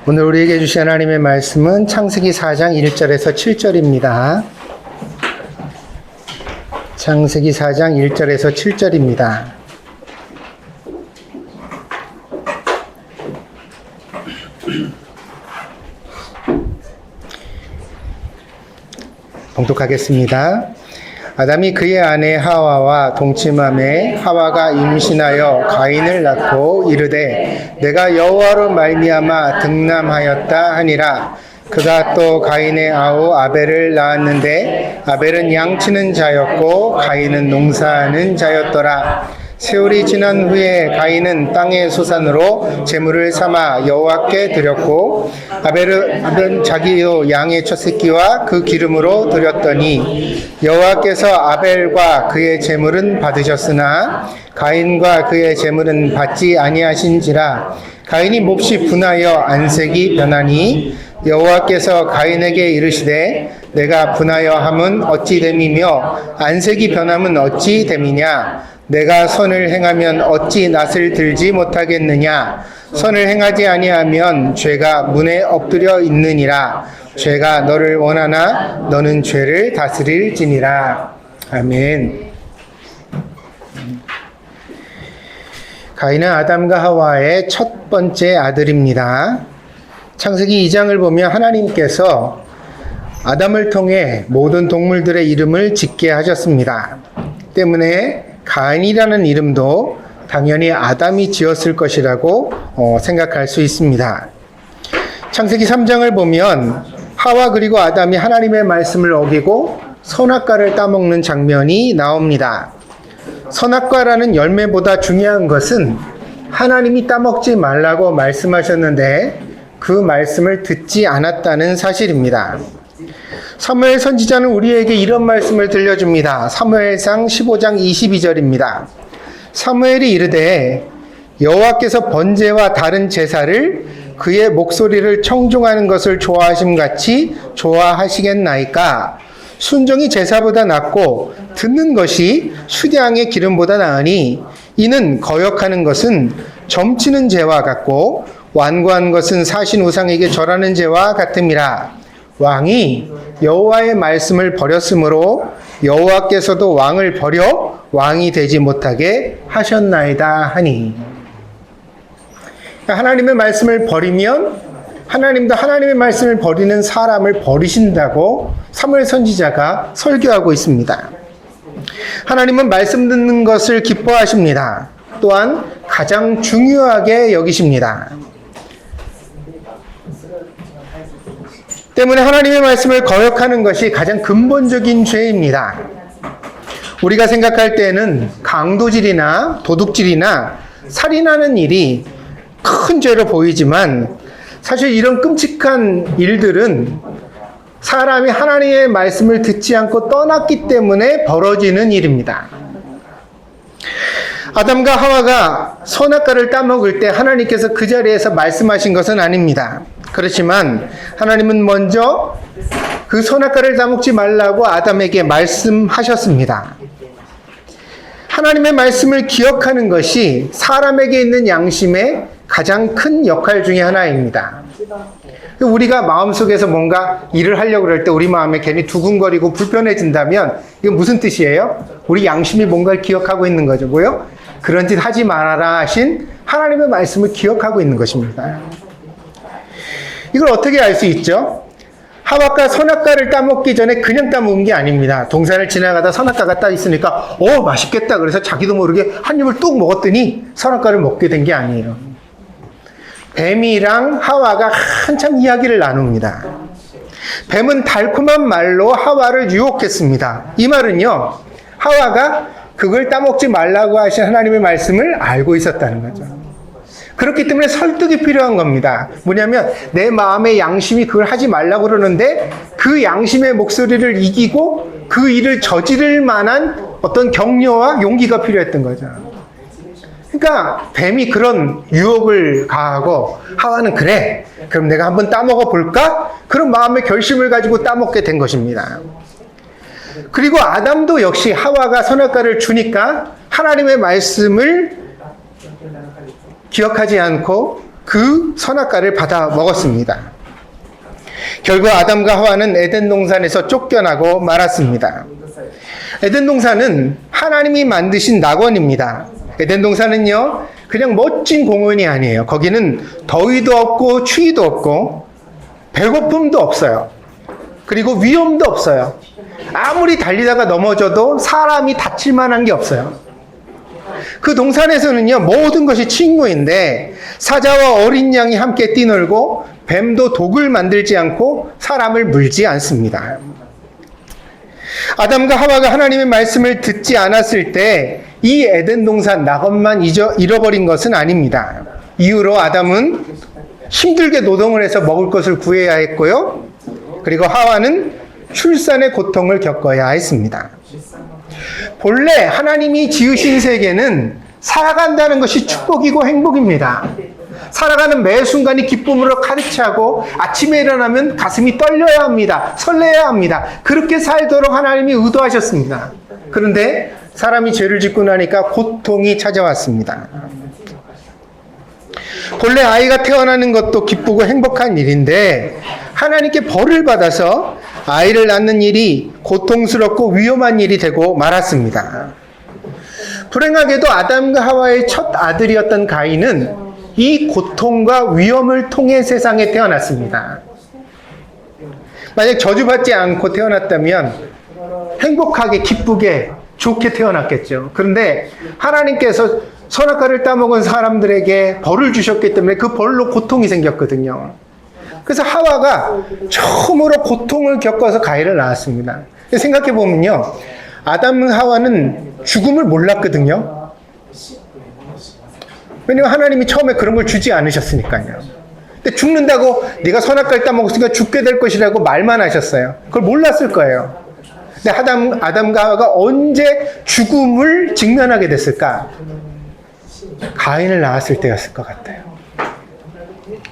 오늘 우리에게 주신 하나님의 말씀은 창세기 4장 1절에서 7절입니다. 창세기 4장 1절에서 7절입니다. 봉독하겠습니다. 아담이 그의 아내 하와와 동침함에 하와가 임신하여 가인을 낳고 이르되 내가 여호와로 말미암아 등남하였다 하니라. 그가 또 가인의 아우 아벨을 낳았는데 아벨은 양치는 자였고 가인은 농사하는 자였더라. 세월이 지난 후에 가인은 땅의 소산으로 제물을 삼아 여호와께 드렸고 아벨은 자기요 양의 첫 새끼와 그 기름으로 드렸더니 여호와께서 아벨과 그의 제물은 받으셨으나 가인과 그의 제물은 받지 아니하신지라. 가인이 몹시 분하여 안색이 변하니 여호와께서 가인에게 이르시되 내가 분하여 함은 어찌 됨이며 안색이 변함은 어찌 됨이냐. 내가 선을 행하면 어찌 낯을 들지 못하겠느냐. 선을 행하지 아니하면 죄가 문에 엎드려 있느니라. 죄가 너를 원하나 너는 죄를 다스릴지니라. 아멘. 가인은 아담과 하와의 첫 번째 아들입니다. 창세기 2장을 보면 하나님께서 아담을 통해 모든 동물들의 이름을 짓게 하셨습니다. 때문에 가인이라는 이름도 당연히 아담이 지었을 것이라고 생각할 수 있습니다. 창세기 3장을 보면 하와 그리고 아담이 하나님의 말씀을 어기고 선악과를 따먹는 장면이 나옵니다. 선악과라는 열매보다 중요한 것은 하나님이 따먹지 말라고 말씀하셨는데 그 말씀을 듣지 않았다는 사실입니다. 사무엘 선지자는 우리에게 이런 말씀을 들려줍니다. 사무엘상 15장 22절입니다. 사무엘이 이르되 여호와께서 번제와 다른 제사를 그의 목소리를 청종하는 것을 좋아하심같이 좋아하시겠나이까. 순종이 제사보다 낫고 듣는 것이 수량의 기름보다 나으니 이는 거역하는 것은 점치는 죄와 같고 완고한 것은 사신 우상에게 절하는 죄와 같음이라. 왕이 여호와의 말씀을 버렸으므로 여호와께서도 왕을 버려 왕이 되지 못하게 하셨나이다 하니. 하나님의 말씀을 버리면 하나님도 하나님의 말씀을 버리는 사람을 버리신다고 사무엘 선지자가 설교하고 있습니다. 하나님은 말씀 듣는 것을 기뻐하십니다. 또한 가장 중요하게 여기십니다. 때문에 하나님의 말씀을 거역하는 것이 가장 근본적인 죄입니다. 우리가 생각할 때는 강도질이나 도둑질이나 살인하는 일이 큰 죄로 보이지만 사실 이런 끔찍한 일들은 사람이 하나님의 말씀을 듣지 않고 떠났기 때문에 벌어지는 일입니다. 아담과 하와가 선악과를 따먹을 때 하나님께서 그 자리에서 말씀하신 것은 아닙니다. 그렇지만 하나님은 먼저 그 선악과를 따먹지 말라고 아담에게 말씀하셨습니다. 하나님의 말씀을 기억하는 것이 사람에게 있는 양심의 가장 큰 역할 중에 하나입니다. 우리가 마음속에서 뭔가 일을 하려고 그럴 때 우리 마음에 괜히 두근거리고 불편해진다면 이건 무슨 뜻이에요? 우리 양심이 뭔가를 기억하고 있는 거고요. 그런 짓 하지 말아라 하신 하나님의 말씀을 기억하고 있는 것입니다. 이걸 어떻게 알 수 있죠? 하와가 선악과를 따먹기 전에 그냥 따먹은 게 아닙니다. 동산을 지나가다 선악과가 딱 있으니까 맛있겠다 그래서 자기도 모르게 한 입을 뚝 먹었더니 선악과를 먹게 된 게 아니에요. 뱀이랑 하와가 한참 이야기를 나눕니다. 뱀은 달콤한 말로 하와를 유혹했습니다. 이 말은요, 하와가 그걸 따먹지 말라고 하신 하나님의 말씀을 알고 있었다는 거죠. 그렇기 때문에 설득이 필요한 겁니다. 뭐냐면 내 마음의 양심이 그걸 하지 말라고 그러는데 그 양심의 목소리를 이기고 그 일을 저지를 만한 어떤 격려와 용기가 필요했던 거죠. 그러니까 뱀이 그런 유혹을 가하고 하와는 그래, 그럼 내가 한번 따먹어 볼까? 그런 마음의 결심을 가지고 따먹게 된 것입니다. 그리고 아담도 역시 하와가 선악과를 주니까 하나님의 말씀을 기억하지 않고 그 선악과를 받아 먹었습니다. 결국 아담과 하와는 에덴 동산에서 쫓겨나고 말았습니다. 에덴 동산은 하나님이 만드신 낙원입니다. 에덴 동산은요, 그냥 멋진 공원이 아니에요. 거기는 더위도 없고 추위도 없고 배고픔도 없어요. 그리고 위험도 없어요. 아무리 달리다가 넘어져도 사람이 다칠 만한 게 없어요. 그 동산에서는요, 모든 것이 친구인데 사자와 어린 양이 함께 뛰놀고 뱀도 독을 만들지 않고 사람을 물지 않습니다. 아담과 하와가 하나님의 말씀을 듣지 않았을 때 이 에덴 동산 낙원만 잃어버린 것은 아닙니다. 이후로 아담은 힘들게 노동을 해서 먹을 것을 구해야 했고요. 그리고 하와는 출산의 고통을 겪어야 했습니다. 본래 하나님이 지으신 세계는 살아간다는 것이 축복이고 행복입니다. 살아가는 매 순간이 기쁨으로 가득 차고 아침에 일어나면 가슴이 떨려야 합니다. 설레야 합니다. 그렇게 살도록 하나님이 의도하셨습니다. 그런데 사람이 죄를 짓고 나니까 고통이 찾아왔습니다. 본래 아이가 태어나는 것도 기쁘고 행복한 일인데 하나님께 벌을 받아서 아이를 낳는 일이 고통스럽고 위험한 일이 되고 말았습니다. 불행하게도 아담과 하와의 첫 아들이었던 가인은 이 고통과 위험을 통해 세상에 태어났습니다. 만약 저주받지 않고 태어났다면 행복하게 기쁘게 좋게 태어났겠죠. 그런데 하나님께서 선악과를 따먹은 사람들에게 벌을 주셨기 때문에 그 벌로 고통이 생겼거든요. 그래서 하와가 처음으로 고통을 겪어서 가인을 낳았습니다. 생각해 보면요, 아담 하와는 죽음을 몰랐거든요. 왜냐하면 하나님이 처음에 그런 걸 주지 않으셨으니까요. 근데 죽는다고 네가 선악과를 따먹었으니까 죽게 될 것이라고 말만 하셨어요. 그걸 몰랐을 거예요. 근데 아담과 하와가 언제 죽음을 직면하게 됐을까? 가인을 낳았을 때였을 것 같아요.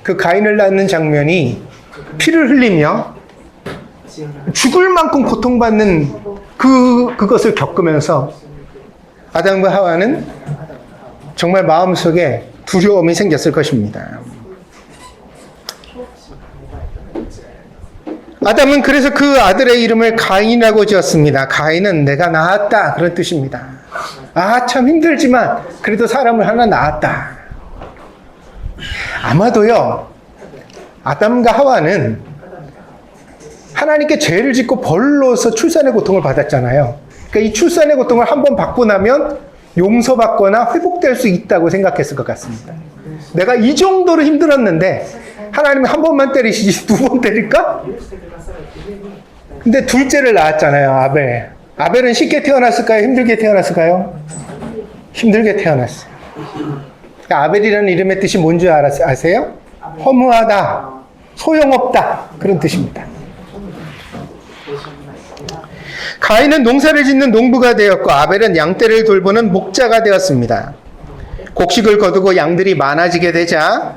그 가인을 낳는 장면이 피를 흘리며 죽을 만큼 고통받는 그것을 겪으면서 아담과 하와는 정말 마음속에 두려움이 생겼을 것입니다. 아담은 그래서 그 아들의 이름을 가인이라고 지었습니다. 가인은 내가 낳았다 그런 뜻입니다. 아, 참 힘들지만 그래도 사람을 하나 낳았다. 아마도요, 아담과 하와는 하나님께 죄를 짓고 벌로서 출산의 고통을 받았잖아요. 그러니까 이 출산의 고통을 한번 받고 나면 용서받거나 회복될 수 있다고 생각했을 것 같습니다. 내가 이 정도로 힘들었는데 하나님이 한 번만 때리시지 두 번 때릴까? 근데 둘째를 낳았잖아요, 아벨. 아벨은 쉽게 태어났을까요? 힘들게 태어났을까요? 힘들게 태어났어요. 그러니까 아벨이라는 이름의 뜻이 뭔지 아세요? 허무하다, 소용없다, 그런 뜻입니다. 가인은 농사를 짓는 농부가 되었고 아벨은 양떼를 돌보는 목자가 되었습니다. 곡식을 거두고 양들이 많아지게 되자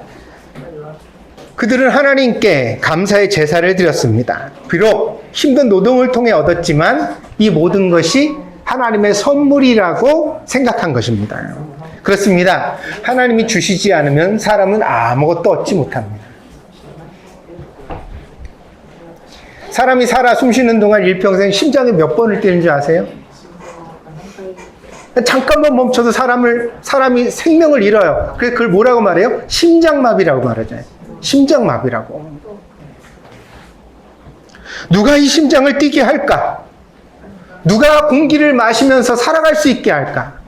그들은 하나님께 감사의 제사를 드렸습니다. 비록 힘든 노동을 통해 얻었지만 이 모든 것이 하나님의 선물이라고 생각한 것입니다. 그렇습니다. 하나님이 주시지 않으면 사람은 아무것도 얻지 못합니다. 사람이 살아 숨쉬는 동안 일평생 심장이 몇 번을 뛰는 줄 아세요? 잠깐만 멈춰도 사람이 생명을 잃어요. 그래서 그걸 뭐라고 말해요? 심장마비라고 말하잖아요. 심장마비라고. 누가 이 심장을 뛰게 할까? 누가 공기를 마시면서 살아갈 수 있게 할까?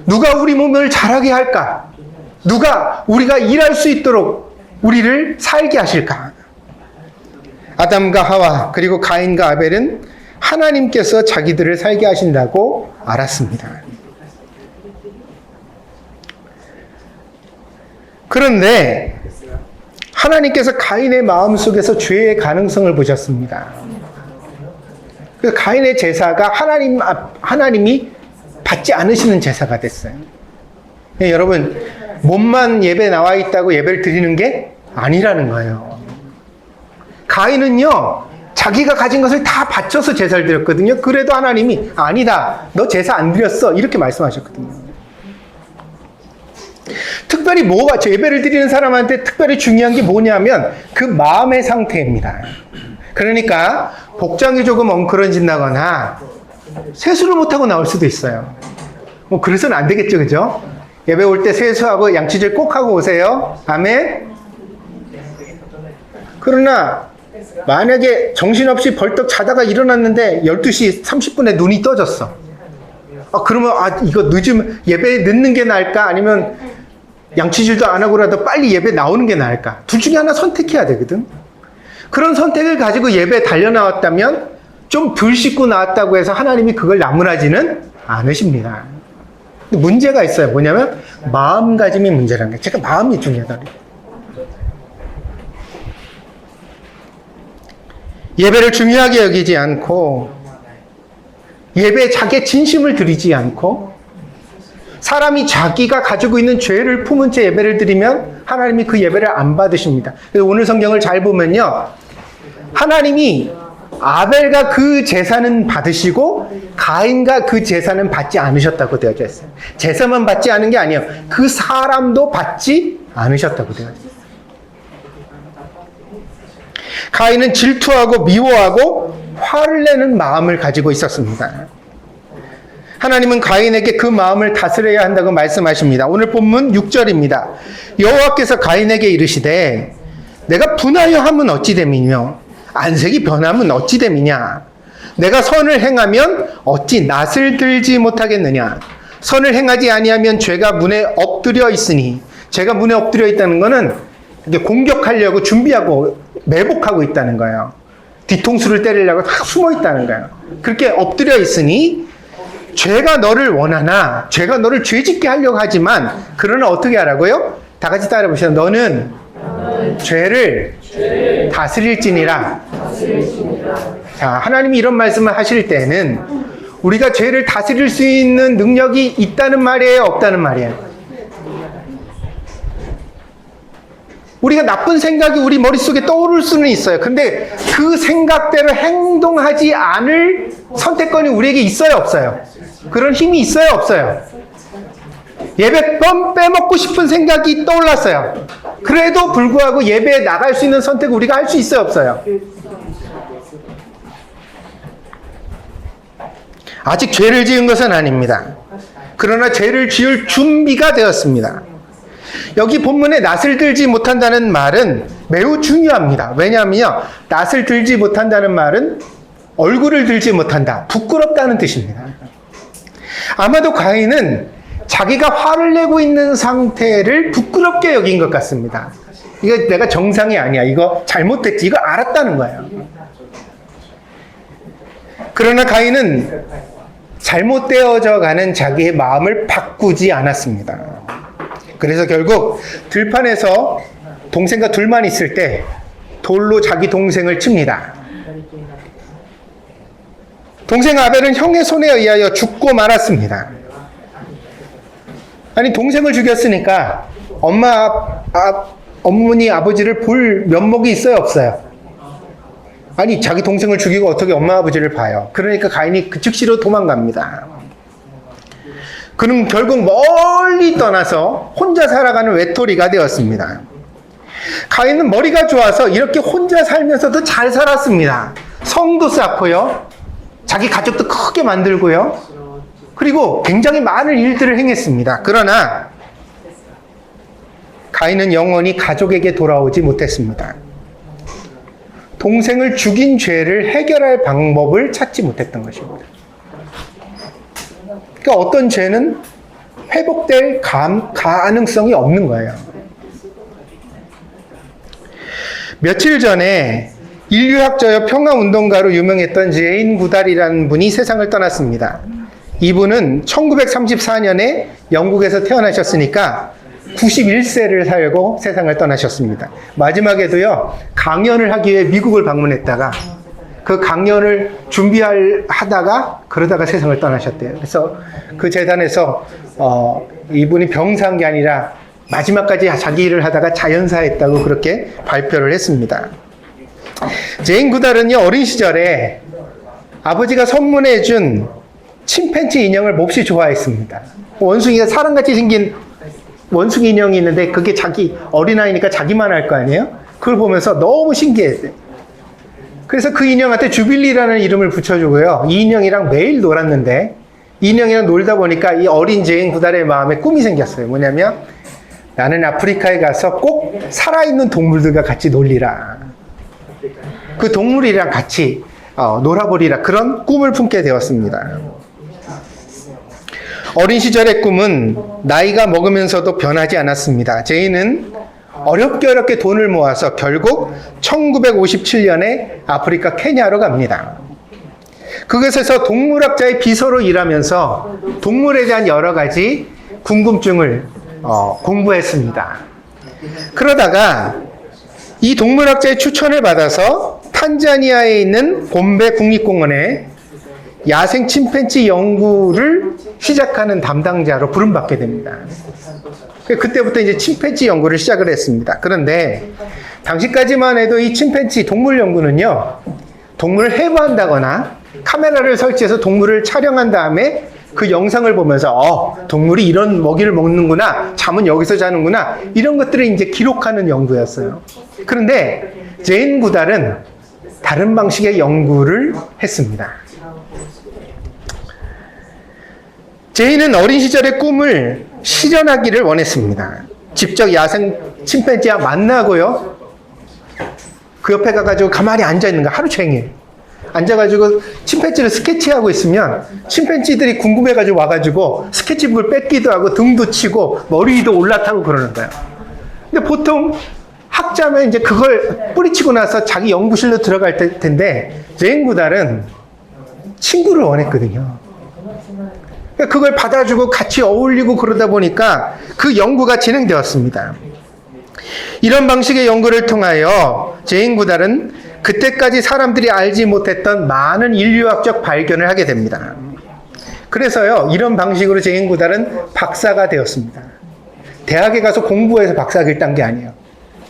누가 우리 몸을 자라게 할까? 누가 우리가 일할 수 있도록 우리를 살게 하실까? 아담과 하와 그리고 가인과 아벨은 하나님께서 자기들을 살게 하신다고 알았습니다. 그런데 하나님께서 가인의 마음속에서 죄의 가능성을 보셨습니다. 그래서 가인의 제사가 하나님이 받지 않으시는 제사가 됐어요. 네, 여러분, 몸만 예배 나와 있다고 예배를 드리는 게 아니라는 거예요. 가인은요, 자기가 가진 것을 다 바쳐서 제사를 드렸거든요. 그래도 하나님이 아니다, 너 제사 안 드렸어, 이렇게 말씀하셨거든요. 특별히 예배를 드리는 사람한테 특별히 중요한 게 뭐냐면 그 마음의 상태입니다. 그러니까 복장이 조금 엉클어진다거나 세수를 못하고 나올 수도 있어요. 뭐 그래서는 안 되겠죠, 그죠? 예배 올 때 세수하고 양치질 꼭 하고 오세요. 아멘. 그러나 만약에 정신없이 벌떡 자다가 일어났는데 12시 30분에 눈이 떠졌어. 그러면 이거 늦으면 예배에 늦는 게 나을까? 아니면 양치질도 안 하고라도 빨리 예배 나오는 게 나을까? 둘 중에 하나 선택해야 되거든. 그런 선택을 가지고 예배에 달려나왔다면 좀 덜 씻고 나왔다고 해서 하나님이 그걸 나무라지는 않으십니다. 문제가 있어요. 뭐냐면 마음가짐이 문제라는 거예요. 제가 마음이 중요하다. 예배를 중요하게 여기지 않고 예배에 자기의 진심을 드리지 않고 사람이 자기가 가지고 있는 죄를 품은 채 예배를 드리면 하나님이 그 예배를 안 받으십니다. 그래서 오늘 성경을 잘 보면요, 하나님이 아벨과 그 제사는 받으시고 가인과 그 제사는 받지 않으셨다고 되어져 있어요. 제사만 받지 않은 게 아니에요. 그 사람도 받지 않으셨다고 되어져 있어요. 가인은 질투하고 미워하고 화를 내는 마음을 가지고 있었습니다. 하나님은 가인에게 그 마음을 다스려야 한다고 말씀하십니다. 오늘 본문 6절입니다. 여호와께서 가인에게 이르시되 내가 분하여 함은 어찌 됨이며 안색이 변함은 어찌 됨이냐. 내가 선을 행하면 어찌 낯을 들지 못하겠느냐. 선을 행하지 아니하면 죄가 문에 엎드려 있으니, 죄가 문에 엎드려 있다는 것은 공격하려고 준비하고 매복하고 있다는 거예요. 뒤통수를 때리려고 다 숨어 있다는 거예요. 그렇게 엎드려 있으니 죄가 너를 원하나, 죄가 너를 죄짓게 하려고 하지만, 그러나 어떻게 하라고요? 다 같이 따라 보시죠. 너는 죄를 다스릴지니라. 자, 하나님이 이런 말씀을 하실 때는 우리가 죄를 다스릴 수 있는 능력이 있다는 말이에요, 없다는 말이에요? 우리가 나쁜 생각이 우리 머릿속에 떠오를 수는 있어요. 근데 그 생각대로 행동하지 않을 선택권이 우리에게 있어요, 없어요? 그런 힘이 있어요, 없어요? 예배 빼먹고 싶은 생각이 떠올랐어요. 그래도 불구하고 예배에 나갈 수 있는 선택을 우리가 할 수 있어요, 없어요? 아직 죄를 지은 것은 아닙니다. 그러나 죄를 지을 준비가 되었습니다. 여기 본문에 낯을 들지 못한다는 말은 매우 중요합니다. 왜냐하면요, 낯을 들지 못한다는 말은 얼굴을 들지 못한다, 부끄럽다는 뜻입니다. 아마도 가인은 자기가 화를 내고 있는 상태를 부끄럽게 여긴 것 같습니다. 이거 내가 정상이 아니야, 이거 잘못됐지, 이거 알았다는 거예요. 그러나 가인은 잘못되어져 가는 자기의 마음을 바꾸지 않았습니다. 그래서 결국 들판에서 동생과 둘만 있을 때 돌로 자기 동생을 칩니다. 동생 아벨은 형의 손에 의하여 죽고 말았습니다. 아니, 동생을 죽였으니까 어머니, 아버지를 볼 면목이 있어요, 없어요? 아니, 자기 동생을 죽이고 어떻게 엄마, 아버지를 봐요? 그러니까 가인이 그 즉시로 도망갑니다. 그는 결국 멀리 떠나서 혼자 살아가는 외톨이가 되었습니다. 가인은 머리가 좋아서 이렇게 혼자 살면서도 잘 살았습니다. 성도 쌓고요, 자기 가족도 크게 만들고요, 그리고 굉장히 많은 일들을 행했습니다. 그러나 가인은 영원히 가족에게 돌아오지 못했습니다. 동생을 죽인 죄를 해결할 방법을 찾지 못했던 것입니다. 그러니까 어떤 죄는 회복될 가능성이 없는 거예요. 며칠 전에 인류학자여 평화운동가로 유명했던 제인 구달이라는 분이 세상을 떠났습니다. 이분은 1934년에 영국에서 태어나셨으니까 91세를 살고 세상을 떠나셨습니다. 마지막에도요, 강연을 하기 위해 미국을 방문했다가 그 강연을 하다가 그러다가 세상을 떠나셨대요. 그래서 그 재단에서 이분이 병산 게 아니라 마지막까지 자기 일을 하다가 자연사했다고 그렇게 발표를 했습니다. 제인 구달은요, 어린 시절에 아버지가 선물해준 침팬지 인형을 몹시 좋아했습니다. 원숭이가 사람같이 생긴 원숭이 인형이 있는데 그게 자기 어린아이니까 자기만 할 거 아니에요? 그걸 보면서 너무 신기했대요. 그래서 그 인형한테 주빌리라는 이름을 붙여주고요. 이 인형이랑 매일 놀았는데 이 인형이랑 놀다 보니까 이 어린 제인 구달의 마음에 꿈이 생겼어요. 뭐냐면 나는 아프리카에 가서 꼭 살아있는 동물들과 같이 놀리라. 그 동물이랑 같이 놀아버리라. 그런 꿈을 품게 되었습니다. 어린 시절의 꿈은 나이가 먹으면서도 변하지 않았습니다. 제인은 어렵게 돈을 모아서 결국 1957년에 아프리카 케냐로 갑니다. 그곳에서 동물학자의 비서로 일하면서 동물에 대한 여러 가지 궁금증을 공부했습니다. 그러다가 이 동물학자의 추천을 받아서 탄자니아에 있는 곰베 국립공원에 야생 침팬지 연구를 시작하는 담당자로 부름받게 됩니다. 그때부터 이제 침팬지 연구를 시작을 했습니다. 그런데 당시까지만 해도 이 침팬지 동물 연구는요, 동물을 해부한다거나 카메라를 설치해서 동물을 촬영한 다음에 그 영상을 보면서 동물이 이런 먹이를 먹는구나, 잠은 여기서 자는구나, 이런 것들을 이제 기록하는 연구였어요. 그런데 제인 구달은 다른 방식의 연구를 했습니다. 제인은 어린 시절의 꿈을 실현하기를 원했습니다. 직접 야생 침팬지와 만나고요. 그 옆에 가가지고 가만히 앉아있는 거 하루 종일. 앉아가지고 침팬지를 스케치하고 있으면 침팬지들이 궁금해가지고 와가지고 스케치북을 뺏기도 하고 등도 치고 머리 위도 올라타고 그러는 거예요. 근데 보통 학자면 이제 그걸 뿌리치고 나서 자기 연구실로 들어갈 텐데 제인 구달은 친구를 원했거든요. 그걸 받아주고 같이 어울리고 그러다 보니까 그 연구가 진행되었습니다. 이런 방식의 연구를 통하여 제인 구달은 그때까지 사람들이 알지 못했던 많은 인류학적 발견을 하게 됩니다. 그래서요, 이런 방식으로 제인 구달은 박사가 되었습니다. 대학에 가서 공부해서 박사학위를 딴 게 아니에요.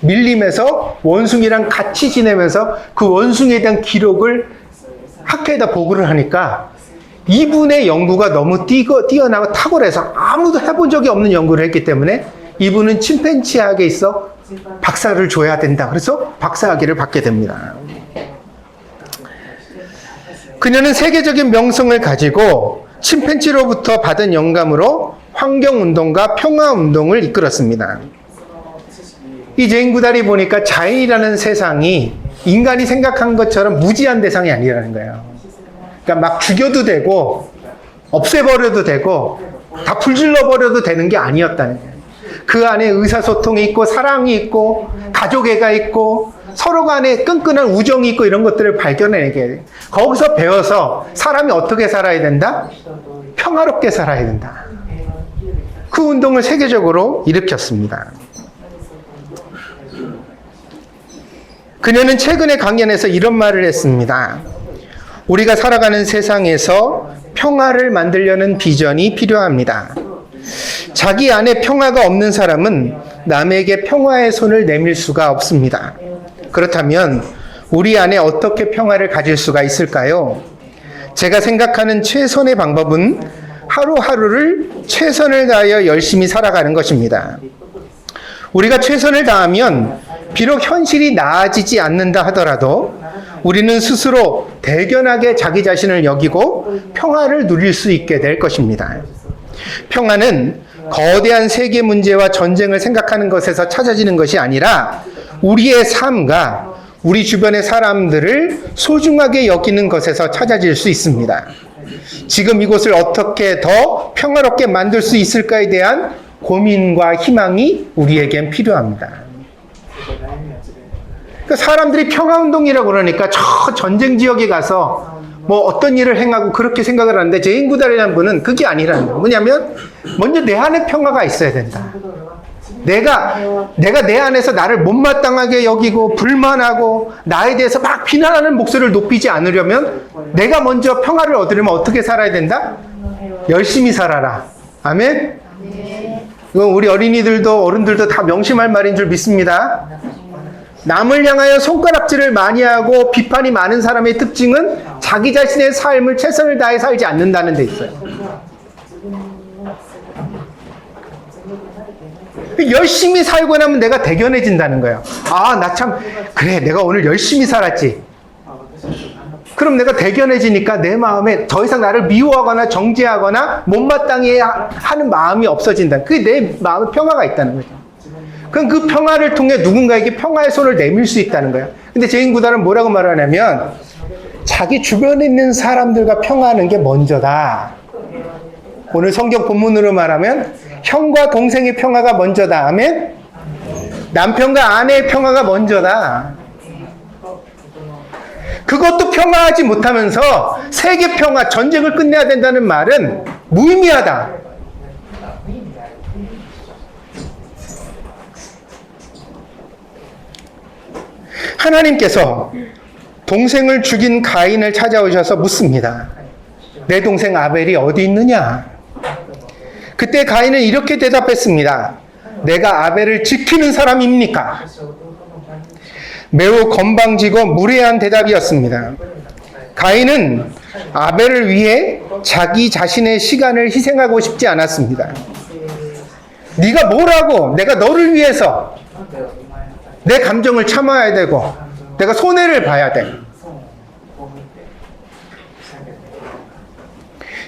밀림에서 원숭이랑 같이 지내면서 그 원숭이에 대한 기록을 학회에다 보고를 하니까 이분의 연구가 너무 뛰어나고 탁월해서 아무도 해본 적이 없는 연구를 했기 때문에 이분은 침팬지학에 있어 박사를 줘야 된다. 그래서 박사학위를 받게 됩니다. 그녀는 세계적인 명성을 가지고 침팬지로부터 받은 영감으로 환경운동과 평화운동을 이끌었습니다. 이 제인 구달이 보니까 자연이라는 세상이 인간이 생각한 것처럼 무지한 대상이 아니라는 거예요. 그러니까 막 죽여도 되고 없애버려도 되고 다 불질러버려도 되는 게 아니었다는 거예요. 그 안에 의사소통이 있고 사랑이 있고 가족애가 있고 서로 간에 끈끈한 우정이 있고 이런 것들을 발견해내게 돼요. 거기서 배워서 사람이 어떻게 살아야 된다? 평화롭게 살아야 된다. 그 운동을 세계적으로 일으켰습니다. 그녀는 최근에 강연에서 이런 말을 했습니다. 우리가 살아가는 세상에서 평화를 만들려는 비전이 필요합니다. 자기 안에 평화가 없는 사람은 남에게 평화의 손을 내밀 수가 없습니다. 그렇다면 우리 안에 어떻게 평화를 가질 수가 있을까요? 제가 생각하는 최선의 방법은 하루하루를 최선을 다하여 열심히 살아가는 것입니다. 우리가 최선을 다하면 비록 현실이 나아지지 않는다 하더라도 우리는 스스로 대견하게 자기 자신을 여기고 평화를 누릴 수 있게 될 것입니다. 평화는 거대한 세계 문제와 전쟁을 생각하는 것에서 찾아지는 것이 아니라 우리의 삶과 우리 주변의 사람들을 소중하게 여기는 것에서 찾아질 수 있습니다. 지금 이곳을 어떻게 더 평화롭게 만들 수 있을까에 대한 고민과 희망이 우리에겐 필요합니다. 그러니까 사람들이 평화운동이라고 그러니까 저 전쟁 지역에 가서 뭐 어떤 일을 행하고 그렇게 생각을 하는데 제인 구달이라는 분은 그게 아니라는 거예요. 뭐냐면 먼저 내 안에 평화가 있어야 된다. 내가 내 안에서 나를 못마땅하게 여기고 불만하고 나에 대해서 막 비난하는 목소리를 높이지 않으려면 내가 먼저 평화를 얻으려면 어떻게 살아야 된다? 열심히 살아라. 아멘? 이건 우리 어린이들도 어른들도 다 명심할 말인 줄 믿습니다. 남을 향하여 손가락질을 많이 하고 비판이 많은 사람의 특징은 자기 자신의 삶을 최선을 다해 살지 않는다는 데 있어요. 열심히 살고 나면 내가 대견해진다는 거예요. 아, 나 참, 그래, 내가 오늘 열심히 살았지. 그럼 내가 대견해지니까 내 마음에 더 이상 나를 미워하거나 정죄하거나 못마땅히 하는 마음이 없어진다. 그게 내 마음에 평화가 있다는 거죠. 그럼 그 평화를 통해 누군가에게 평화의 손을 내밀 수 있다는 거예요. 근데 죄인구단은 뭐라고 말하냐면 자기 주변에 있는 사람들과 평화하는 게 먼저다. 오늘 성경 본문으로 말하면 형과 동생의 평화가 먼저다. 아멘? 남편과 아내의 평화가 먼저다. 그것도 평화하지 못하면서 세계 평화, 전쟁을 끝내야 된다는 말은 무의미하다. 하나님께서 동생을 죽인 가인을 찾아오셔서 묻습니다. 내 동생 아벨이 어디 있느냐? 그때 가인은 이렇게 대답했습니다. 내가 아벨을 지키는 사람입니까? 매우 건방지고 무례한 대답이었습니다. 가인은 아벨을 위해 자기 자신의 시간을 희생하고 싶지 않았습니다. 네가 뭐라고? 내가 너를 위해서 내 감정을 참아야 되고 내가 손해를 봐야 돼.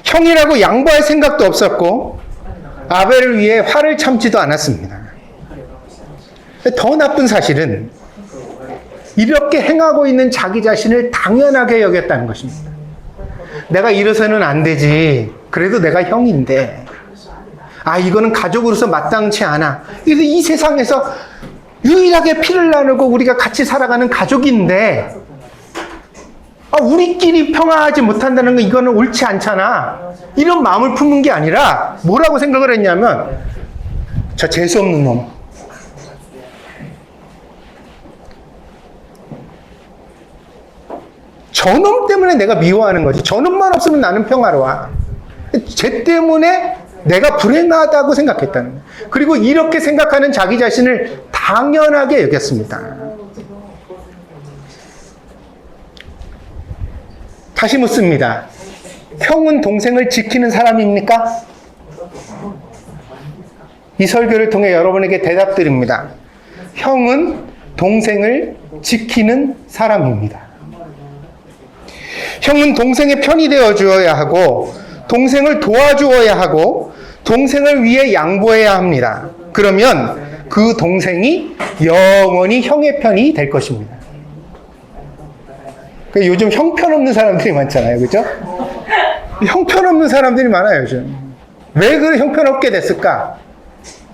형이라고 양보할 생각도 없었고 아벨을 위해 화를 참지도 않았습니다. 더 나쁜 사실은 이렇게 행하고 있는 자기 자신을 당연하게 여겼다는 것입니다. 내가 이래서는 안 되지. 그래도 내가 형인데. 아, 이거는 가족으로서 마땅치 않아. 그래서 이 세상에서 유일하게 피를 나누고 우리가 같이 살아가는 가족인데, 아, 우리끼리 평화하지 못한다는 건 이거는 옳지 않잖아. 이런 마음을 품은 게 아니라 뭐라고 생각을 했냐면, 저 재수없는 놈. 저놈 때문에 내가 미워하는 거지. 저놈만 없으면 나는 평화로워. 쟤 때문에 내가 불행하다고 생각했다는 거예요. 그리고 이렇게 생각하는 자기 자신을 당연하게 여겼습니다. 다시 묻습니다. 형은 동생을 지키는 사람입니까? 이 설교를 통해 여러분에게 대답드립니다. 형은 동생을 지키는 사람입니다. 형은 동생의 편이 되어 주어야 하고 동생을 도와주어야 하고 동생을 위해 양보해야 합니다. 그러면 그 동생이 영원히 형의 편이 될 것입니다. 요즘 형편없는 사람들이 많잖아요. 그죠? 형편없는 사람들이 많아요. 요즘. 왜 그래 형편없게 됐을까?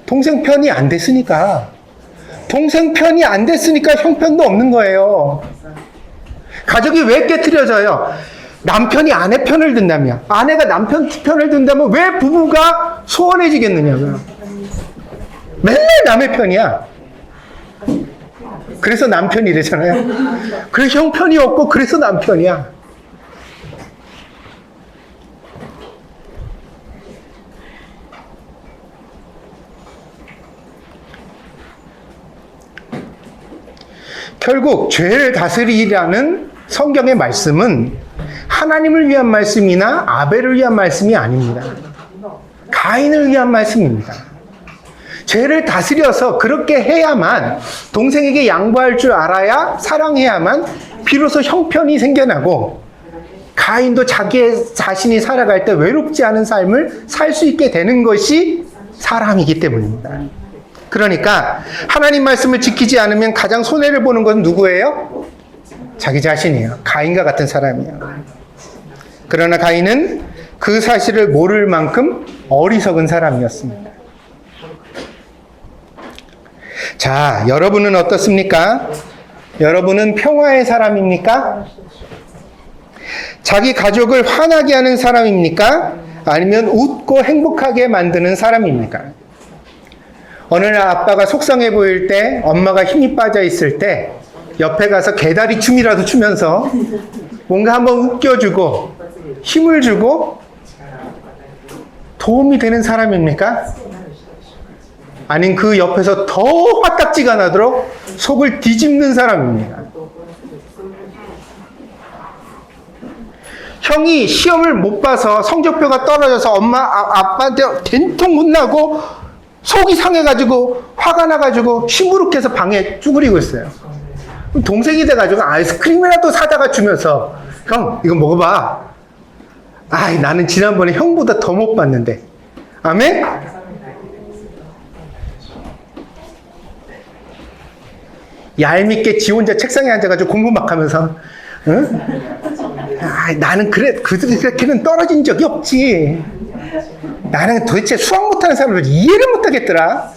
동생 편이 안 됐으니까. 동생 편이 안 됐으니까 형편도 없는 거예요. 가족이 왜 깨트려져요? 남편이 아내 편을 든다면, 아내가 남편 편을 든다면 왜 부부가 소원해지겠느냐고요. 맨날 남의 편이야. 그래서 남편이래잖아요. 그래서 형 편이 없고 그래서 남편이야. 결국 죄를 다스리라는 성경의 말씀은 하나님을 위한 말씀이나 아벨을 위한 말씀이 아닙니다. 가인을 위한 말씀입니다. 죄를 다스려서 그렇게 해야만, 동생에게 양보할 줄 알아야, 사랑해야만 비로소 형편이 생겨나고 가인도 자기 자신이 살아갈 때 외롭지 않은 삶을 살 수 있게 되는 것이 사람이기 때문입니다. 그러니까 하나님 말씀을 지키지 않으면 가장 손해를 보는 건 누구예요? 자기 자신이에요. 가인과 같은 사람이에요. 그러나 가인은 그 사실을 모를 만큼 어리석은 사람이었습니다. 자, 여러분은 어떻습니까? 여러분은 평화의 사람입니까? 자기 가족을 화나게 하는 사람입니까? 아니면 웃고 행복하게 만드는 사람입니까? 어느 날 아빠가 속상해 보일 때, 엄마가 힘이 빠져 있을 때 옆에 가서 개다리 춤이라도 추면서 뭔가 한번 웃겨주고 힘을 주고 도움이 되는 사람입니까? 아닌 그 옆에서 더 화딱지가 나도록 속을 뒤집는 사람입니다. 형이 시험을 못 봐서 성적표가 떨어져서 아빠한테 된통 혼나고 속이 상해가지고 화가 나가지고 시무룩해서 방에 쭈그리고 있어요. 동생이 돼가지고 아이스크림이라도 사다가 주면서 형 이거 먹어봐. 아이 나는 지난번에 형보다 더 못 봤는데. 아멘? 얄밉게 지 혼자 책상에 앉아가지고 공부 막 하면서 응? 아, 나는 그렇게는 떨어진 적이 없지. 나는 도대체 수학 못하는 사람을 이해를 못하겠더라.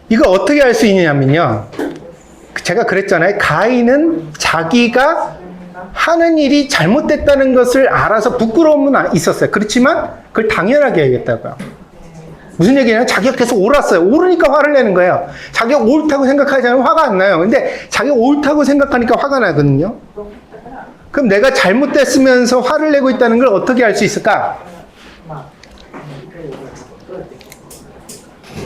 이거 어떻게 할 수 있냐면요. 제가 그랬잖아요. 가인은 자기가 하는 일이 잘못됐다는 것을 알아서 부끄러움은 있었어요. 그렇지만 그걸 당연하게 해야겠다고요. 무슨 얘기냐면 자기가 계속 옳았어요. 옳으니까 화를 내는 거예요. 자기가 옳다고 생각하지 않으면 화가 안 나요. 근데 자기가 옳다고 생각하니까 화가 나거든요. 그럼 내가 잘못됐으면서 화를 내고 있다는 걸 어떻게 알 수 있을까?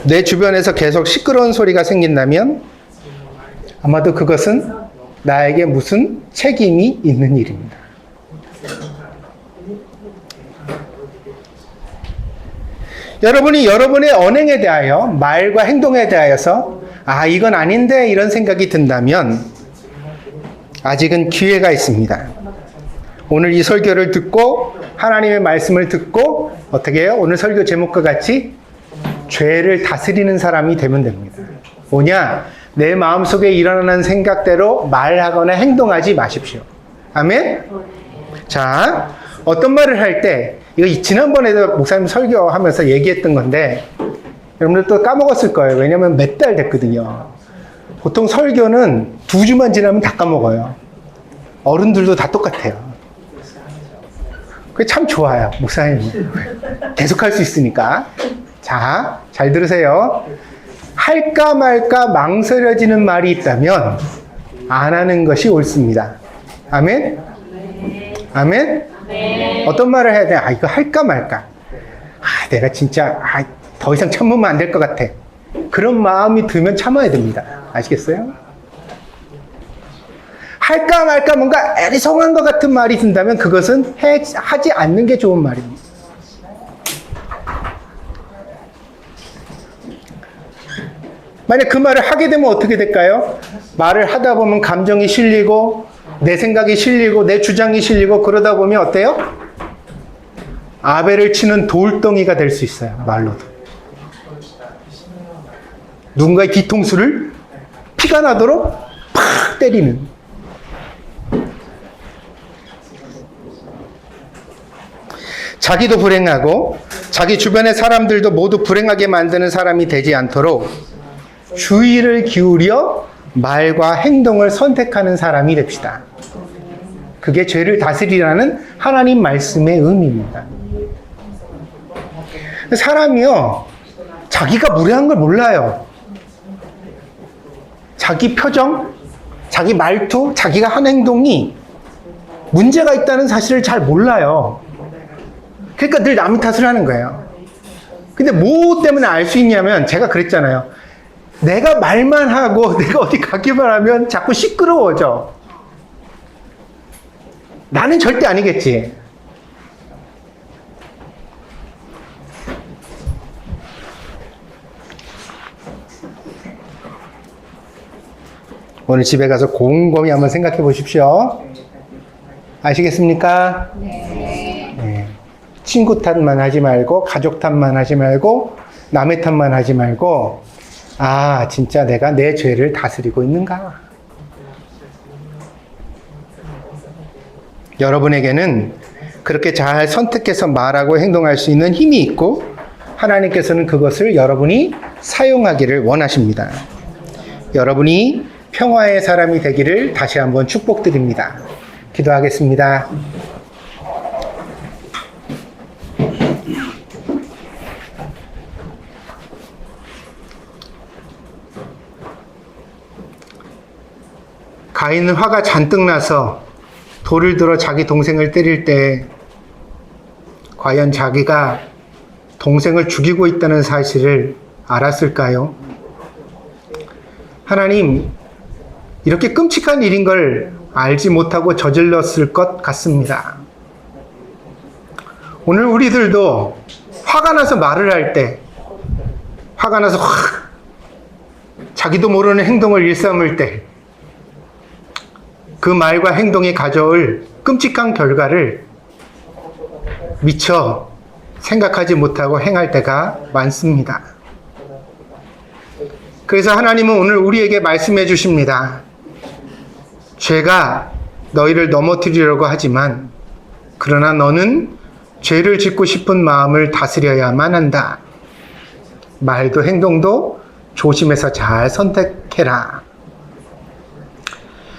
내 주변에서 계속 시끄러운 소리가 생긴다면 아마도 그것은 나에게 무슨 책임이 있는 일입니다. 여러분이 여러분의 언행에 대하여 말과 행동에 대하여서 아 이건 아닌데 이런 생각이 든다면 아직은 기회가 있습니다. 오늘 이 설교를 듣고 하나님의 말씀을 듣고 어떻게 해요? 오늘 설교 제목과 같이 죄를 다스리는 사람이 되면 됩니다. 뭐냐? 내 마음속에 일어나는 생각대로 말하거나 행동하지 마십시오. 아멘? 자, 어떤 말을 할 때 이거 지난번에도 목사님 설교하면서 얘기했던 건데 여러분들 또 까먹었을 거예요. 왜냐면 몇 달 됐거든요. 보통 설교는 2주만 지나면 다 까먹어요. 어른들도 다 똑같아요. 그게 참 좋아요. 목사님 계속할 수 있으니까. 자, 잘 들으세요. 할까 말까 망설여지는 말이 있다면 안 하는 것이 옳습니다. 아멘? 아멘? 어떤 말을 해야 돼? 아, 이거 할까 말까. 아, 내가 진짜 더 이상 참으면 안 될 것 같아. 그런 마음이 들면 참아야 됩니다. 아시겠어요? 할까 말까 뭔가 애리송한 것 같은 말이 든다면 그것은 하지 않는 게 좋은 말입니다. 만약 그 말을 하게 되면 어떻게 될까요? 말을 하다 보면 감정이 실리고 내 생각이 실리고 내 주장이 실리고 그러다 보면 어때요? 아벨을 치는 돌덩이가 될 수 있어요. 말로도. 누군가의 뒤통수를 피가 나도록 팍 때리는. 자기도 불행하고 자기 주변의 사람들도 모두 불행하게 만드는 사람이 되지 않도록 주의를 기울여 말과 행동을 선택하는 사람이 됩시다. 그게 죄를 다스리라는 하나님 말씀의 의미입니다. 사람이요, 자기가 무례한 걸 몰라요. 자기 표정, 자기 말투, 자기가 한 행동이 문제가 있다는 사실을 잘 몰라요. 그러니까 늘 남의 탓을 하는 거예요. 근데 뭐 때문에 알 수 있냐면 제가 그랬잖아요. 내가 말만 하고 내가 어디 가기만 하면 자꾸 시끄러워져. 나는 절대 아니겠지. 오늘 집에 가서 곰곰이 한번 생각해 보십시오. 아시겠습니까? 네. 친구 탓만 하지 말고 가족 탓만 하지 말고 남의 탓만 하지 말고 아 진짜 내가 내 죄를 다스리고 있는가? 여러분에게는 그렇게 잘 선택해서 말하고 행동할 수 있는 힘이 있고 하나님께서는 그것을 여러분이 사용하기를 원하십니다. 여러분이 평화의 사람이 되기를 다시 한번 축복드립니다. 기도하겠습니다. 가인은 화가 잔뜩 나서 돌을 들어 자기 동생을 때릴 때 과연 자기가 동생을 죽이고 있다는 사실을 알았을까요? 하나님, 이렇게 끔찍한 일인 걸 알지 못하고 저질렀을 것 같습니다. 오늘 우리들도 화가 나서 말을 할 때, 화가 나서 확 자기도 모르는 행동을 일삼을 때, 그 말과 행동이 가져올 끔찍한 결과를 미처 생각하지 못하고 행할 때가 많습니다. 그래서 하나님은 오늘 우리에게 말씀해 주십니다. 죄가 너희를 넘어뜨리려고 하지만 그러나 너는 죄를 짓고 싶은 마음을 다스려야만 한다. 말도 행동도 조심해서 잘 선택해라.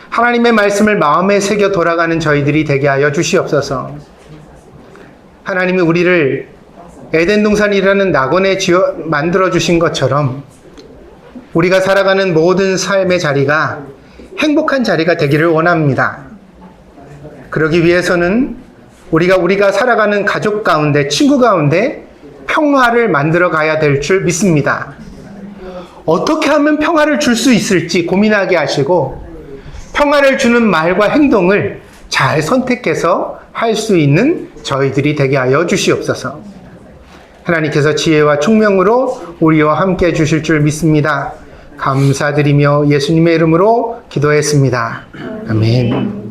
하나님의 말씀을 마음에 새겨 돌아가는 저희들이 되게 하여 주시옵소서. 하나님이 우리를 에덴 동산이라는 낙원에 만들어 주신 것처럼 우리가 살아가는 모든 삶의 자리가 행복한 자리가 되기를 원합니다. 그러기 위해서는 우리가 살아가는 가족 가운데, 친구 가운데 평화를 만들어 가야 될 줄 믿습니다. 어떻게 하면 평화를 줄 수 있을지 고민하게 하시고 평화를 주는 말과 행동을 잘 선택해서 할 수 있는 저희들이 되게 하여 주시옵소서. 하나님께서 지혜와 총명으로 우리와 함께 해주실 줄 믿습니다. 감사드리며 예수님의 이름으로 기도했습니다. 아멘.